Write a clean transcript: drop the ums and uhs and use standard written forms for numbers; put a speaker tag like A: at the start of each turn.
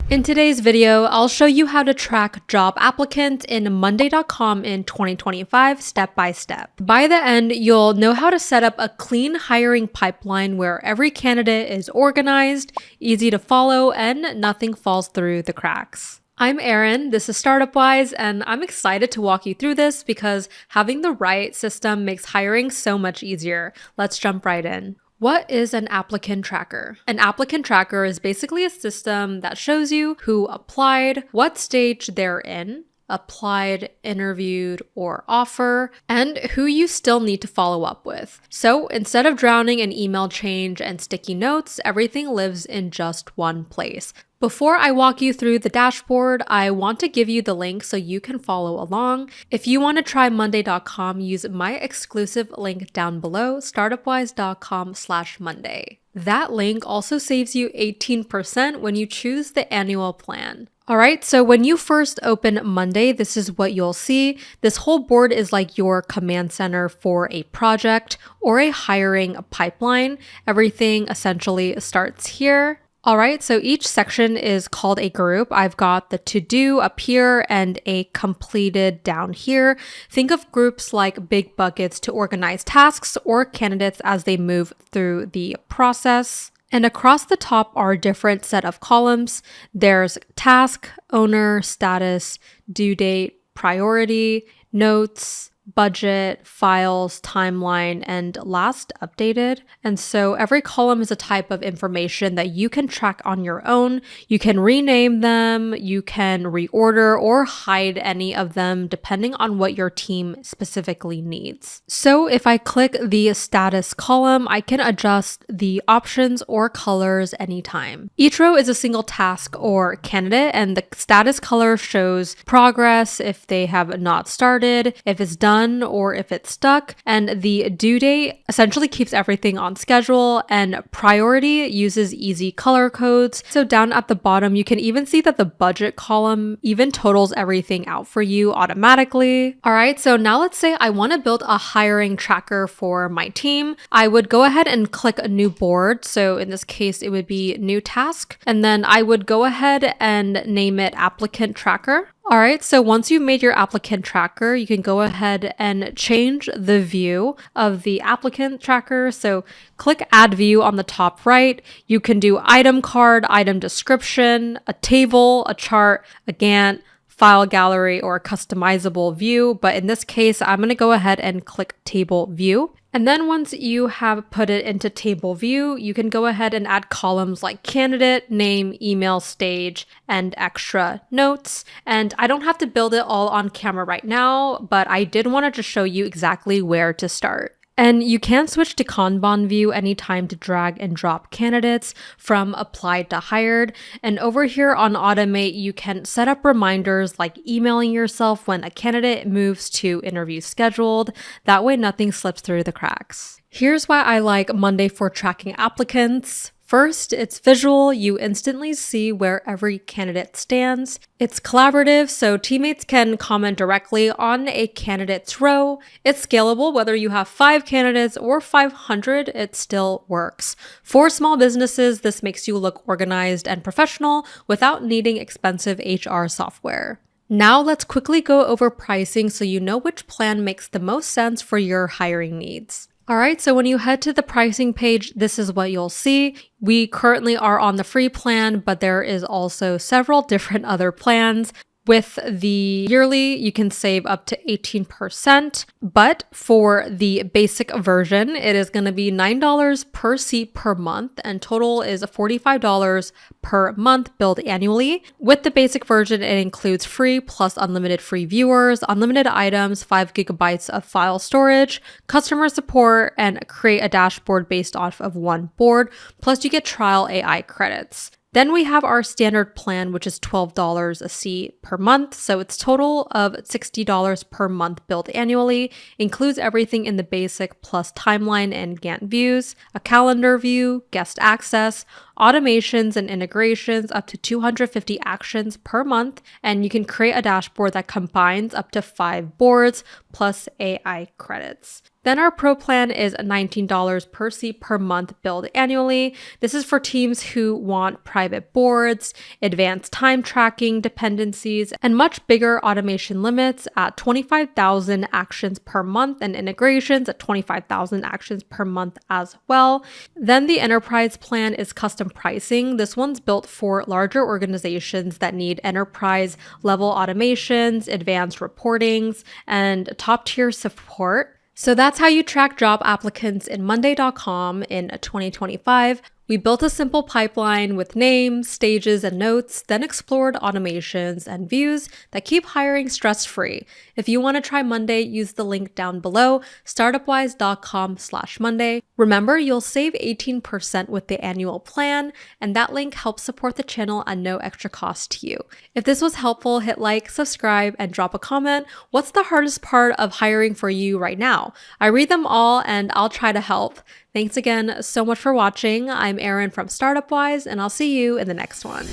A: In today's video, I'll show you how to track job applicants in Monday.com in 2025 step by step. By the end, you'll know how to set up a clean hiring pipeline where every candidate is organized, easy to follow, and nothing falls through the cracks. I'm Erin, this is Startup Wise, and I'm excited to walk you through this because having the right system makes hiring so much easier. Let's jump right in. What is an applicant tracker? An applicant tracker is basically a system that shows you who applied, what stage they're in, applied, interviewed, or offer, and who you still need to follow up with. So instead of drowning in email change and sticky notes, everything lives in just one place. Before I walk you through the dashboard, I want to give you the link so you can follow along. If you want to try Monday.com, use my exclusive link down below, startupwise.com/Monday. That link also saves you 18% when you choose the annual plan. Alright, so when you first open Monday, this is what you'll see. This whole board is like your command center for a project or a hiring pipeline. Everything essentially starts here. Alright, so each section is called a group. I've got the to-do up here and a completed down here. Think of groups like big buckets to organize tasks or candidates as they move through the process. And across the top are a different set of columns. There's task, owner, status, due date, priority, notes, budget, files, timeline, and last updated. And so every column is a type of information that you can track on your own. You can rename them, you can reorder or hide any of them depending on what your team specifically needs. So if I click the status column, I can adjust the options or colors anytime. Each row is a single task or candidate, and the status color shows progress, if they have not started, if it's done, or if it's stuck, and the due date essentially keeps everything on schedule, and priority uses easy color codes. So down at the bottom, you can even see that the budget column even totals everything out for you automatically. All right, so now let's say I want to build a hiring tracker for my team. I would go ahead and click a new board. So in this case, it would be new task, and then I would go ahead and name it applicant tracker. All right, so once you've made your applicant tracker, you can go ahead and change the view of the applicant tracker. So click add view on the top right. You can do item card, item description, a table, a chart, a Gantt, file gallery, or a customizable view. But in this case, I'm going to go ahead and click table view. And then once you have put it into table view, you can go ahead and add columns like candidate, name, email, stage, and extra notes. And I don't have to build it all on camera right now, but I did want to just show you exactly where to start. And you can switch to Kanban view anytime to drag and drop candidates from applied to hired. And over here on automate, you can set up reminders like emailing yourself when a candidate moves to interview scheduled. That way nothing slips through the cracks. Here's why I like Monday for tracking applicants. First, it's visual. You instantly see where every candidate stands. It's collaborative, so teammates can comment directly on a candidate's row. It's scalable. Whether you have 5 candidates or 500, it still works. For small businesses, this makes you look organized and professional without needing expensive HR software. Now let's quickly go over pricing so you know which plan makes the most sense for your hiring needs. All right, so when you head to the pricing page, this is what you'll see. We currently are on the free plan, but there is also several different other plans. With the yearly, you can save up to 18%, but for the basic version, it is going to be $9 per seat per month, and total is $45 per month billed annually. With the basic version, it includes free plus unlimited free viewers, unlimited items, 5 gigabytes of file storage, customer support, and create a dashboard based off of one board, plus you get trial AI credits. Then we have our standard plan, which is $12 a seat per month. So it's total of $60 per month billed annually, includes everything in the basic plus timeline and Gantt views, a calendar view, guest access, automations and integrations up to 250 actions per month, and you can create a dashboard that combines up to 5 boards plus AI credits. Then our Pro plan is $19 per seat per month billed annually. This is for teams who want private boards, advanced time tracking dependencies, and much bigger automation limits at 25,000 actions per month and integrations at 25,000 actions per month as well. Then the Enterprise plan is custom pricing. This one's built for larger organizations that need enterprise level automations, advanced reportings, and top tier support. So that's how you track job applicants in Monday.com in 2025. We built a simple pipeline with names, stages, and notes, then explored automations and views that keep hiring stress-free. If you want to try Monday, use the link down below, startupwise.com/Monday. Remember, you'll save 18% with the annual plan, and that link helps support the channel at no extra cost to you. If this was helpful, hit like, subscribe, and drop a comment. What's the hardest part of hiring for you right now? I read them all, and I'll try to help. Thanks again so much for watching. I'm Erin from Startup Wise, and I'll see you in the next one.